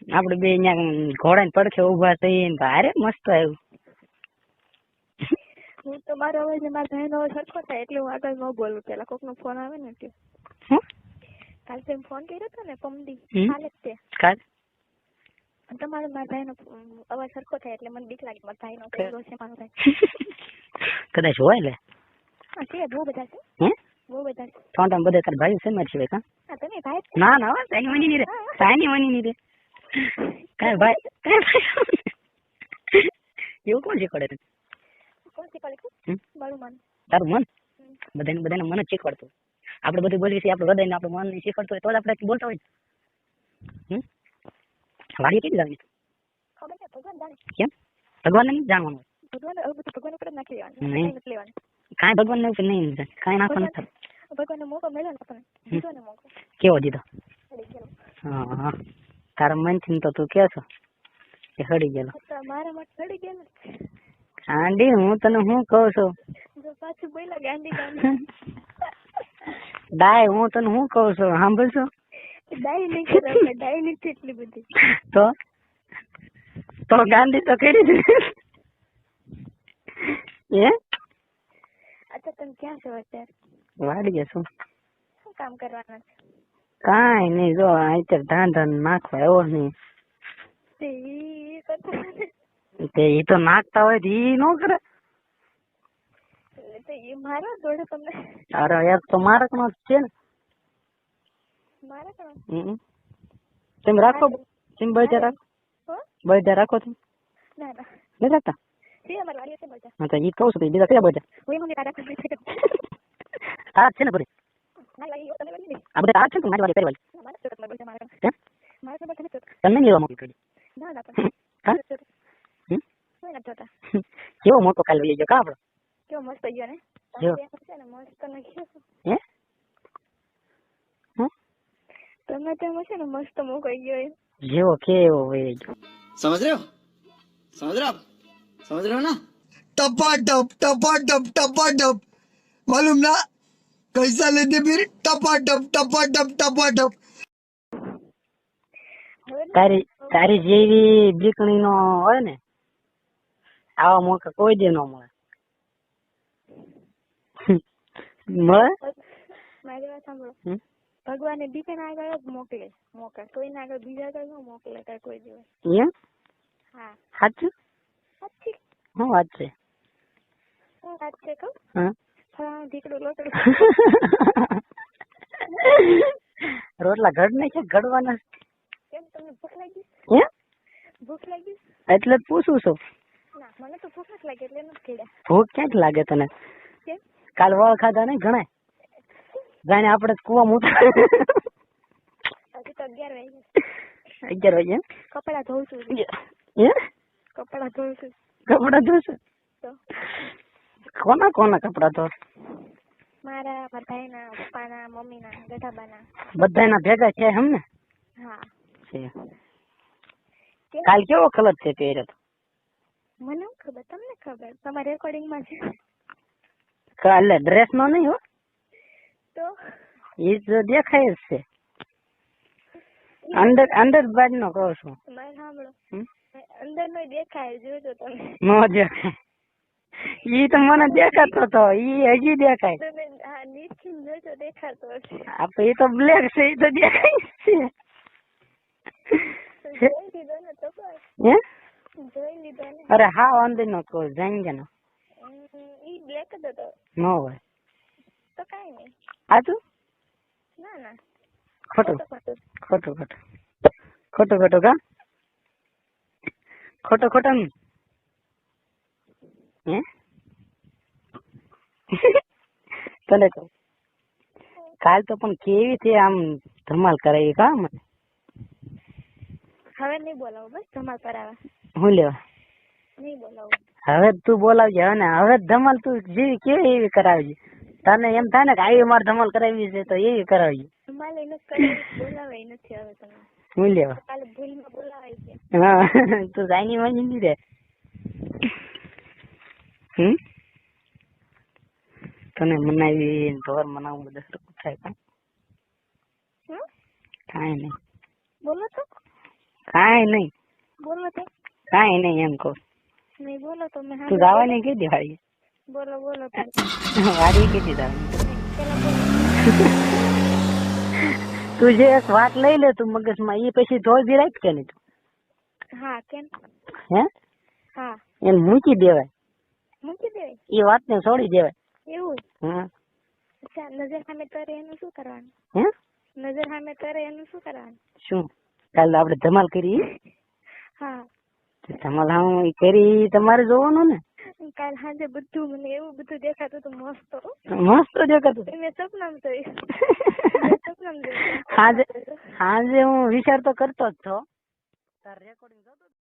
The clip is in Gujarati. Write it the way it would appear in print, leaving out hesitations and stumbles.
આપડે બે અહીંયા ઘોડા ને પડખે ઉભા થઈને ભારે મસ્ત આવ્યું. હું તો મારો અવાજ ને મારા ભાઈનો અવાજ સરખો થાય એટલે હું આગળ ન બોલું. પેલા કોકનો ફોન આવે ને એટલે. કાલે તેમ ફોન કર્યો હતો ને પમદી કાલે જ તે કાલ તમારો મારા ભાઈનો અવાજ સરખો થાય એટલે મને બીક લાગે. મારા ભાઈનો પેલો છે મારો ભાઈ. કદાચ હોય લે. હા છે બહુ બધા છે. હે બહુ બધા છે. તો બધા તાર ભાઈ છે મારી સિવાય કા? હા તમે ભાઈ ના ના સાની મની ની રે. સાની મની ની રે. કાય ભાઈ એવું કોણ શીખવાડે તને? કોણ શીખવાડે? મારું મન. તારું મન? બધાને મન જ શીખવાડતું. આપણે બધું બોલીએ છીએ આપણું હૃદય ને આપણું મન શીખવાડતું હોય તો જ આપણે બોલતા હોય. વાડી કેવી લાગી? ખબર છે ભગવાન જાણે. કેમ? ભગવાન નહીં જાણવાનું. ભગવાન ઉપર જ નાખી લેવાનું. કાંઈ ભગવાન ને ઉપર નહીં કાંઈ નાખવાનું નથી. ભગવાનનો મોકો મળ્યો ને આપણને દીધો ને મોકો. કેવો દીધો? હા તારા મનથી તો તું કે છો કે હડી ગયેલો. મારા માટે હડી ગયેલો. ગાંડી હું તને શું કહું છું? પાછું બોલા ગાંડી ગાંડી. ડાય હું તને શું કહું છું સાંભળશો? ડાય નહીં કરે ડાય નથી એટલી બધી. તો ગાંધી તો કરી દે. અચ્છા તમે ક્યાં છો અત્યારે? વાડી ગયા શું કામ કરવાના છે? કાંઈ નહીં જો અત્યારે ધાન નાખવા આવ્યો નહીં. એ તો નાખતા હોય તો ઈ નો કરે. મારા જોડે તમને અરે યાર તો મારક નો છે ને. મારક નો તમે રાખો તમે બજાર રાખો બજાર રાખો તમે? ના ના નહીં રાખતા? છે અમાર વાડીએ છે બજાર. હા તો ઈ કહું છું તો બીજા કયા બજાર? હું મને કાઢા કરી છે. આ છે ને બધી ના લાગી યો તમે લઈ આ બધા આ છે ને મારી વાડી કરી વાળી. મારા તો તમે બજાર મારા કેમ મારા તો તમે તમને લેવા મોકલી કરી? ના ના પણ હા કોઈ ના જોતા. કેવો મોટો કાલ લઈ ગયો કા આપણો? કેવો મસ્ત ગયો ને. છે ને મસ્ત ને ગયો. હે તમે તેમ છે ને મસ્ત મોકો ગયો. જેવો કેવો હોય समझ रहे हो ना? टपाटप टपाटप टपाटप मालूम ना कैसा लेते फिर टपाटप टपाटप टपाटप. તારી જેવી બીકણી નો હોય ને આવા મોકા કોઈ દે નો મળે. મળે? મારી વાત સાંભળો. ભગવાને બીજાના આગળ જ મોકલે મોકા. કોઈના આગળ બીજા આગળ ન મોકલે કાંઈ કોઈ દિવસ. એમ? હા સાચું? સાચી શું વાત છે? શું વાત છે કહું? હા ઢીકડું લોટડું. રોટલા ઘડ નહીં છે ઘડવાના. કેમ તમને ભૂખ લાગી? હે ભૂખ લાગી? એટલે જ પૂછું છું. ના મને તો ભૂખ જ લાગે એટલે નથી ખેડ્યા. ભૂખ ક્યાંથી લાગે તને? કેમ? કાલ વળ ખાધા નહીં ઘણા જાણે આપણે કુવા મૂતા. હજી તો 11 વાગે. 11 વાગે કપડા ધોઉં છું. હે કપડા ધોઉં છું. કપડા ધોશે? તો કોના કપડા ધો? મારા ભાઈના, પપ્પાના, મમ્મીના, ગઢાબાના. બધાના ભેગા છે એમ ને? હા છે. કાલ કેવો કલર છે પહેર્યો તો? મને ખબર તમને ખબર તમારા રેકોર્ડિંગ માં છે. કાલે ડ્રેસ નો નહીં હો તો ઈ જ દેખાય જ છે. અંડર બાજ નો કહું છું. મારે સાંભળો અંદર નો દેખાય જોજો તમે. નો દેખાય ઈ તો મને દેખાતો તો ઈ હજી દેખાય. તમે હા નીચે જોજો દેખાતો હશે. આ ઈ તો બ્લેક છે ઈ તો દેખાય છે. જોઈ લીધો ને તો બસ. હે જોઈ લીધો ને. અરે હા અંદર નો કહું જાણી નો ઈ બ્લેક જ હતો. નો હોય તો કાઈ નહીં. સાચું? ના ના ખોટું ખોટું કા ખોટું હે તને કહું કાલ તો પણ કેવી છે આમ ધમાલ કરાવી કા મને. હવે નહીં બોલાવું બસ ધમાલ કરાવવા. હું લેવા નહીં બોલાવું. હવે તું બોલાવજે હવે ધમાલ તું જેવી કેવી એવી કરાવજે. તને એમ થાય ને કે આવી મારે ધમાલ કરાવી છે તો એવી કરાવજે. ધમાલ એને કરાવી બોલાવાય નથી હવે તમે. હું લેવા કાલે ભૂલમાં બોલાવાય છે. હા તું જાની વાંચી દીધે. તને મનાવી ઢોર મનાવું બધું સરખું થાય કા? કાંઈ નહીં બોલો તો કાંઈ નહીં, બોલો તો કાંઈ નહીં એમ કહું. નહીં બોલો તો મેં તું જવાની કીધી વાડી, બોલો બોલો તો વાડી કીધી જવાની. પેલા બોલો તું જે એક વાત લઈ લે તું મગજમાં, એ પછી ધોઈ બી રાખ કે નહીં તું? હા કેમ હે હા એને મૂકી દેવાય, મૂકી દેવાય એ વાતને છોડી દેવાય. એવું હા અચ્છા નજર સામે કરે એનું શું કરવાનું હે નજર સામે કરે એનું શું કરવાનું શું કાલે આપણે ધમાલ કરી, હા ધમાલ હા કરી તમારે જોવાનું ને. કાલ સાંજે બધું મને એવું બધું દેખાતું હતું મસ્ત હો. મસ્ત દેખાતું. મેં સપનામાં જોયું મેં સપનામાં જોયું સાંજે હું વિચાર તો કરતો જ છો. તાર રેકોર્ડિંગ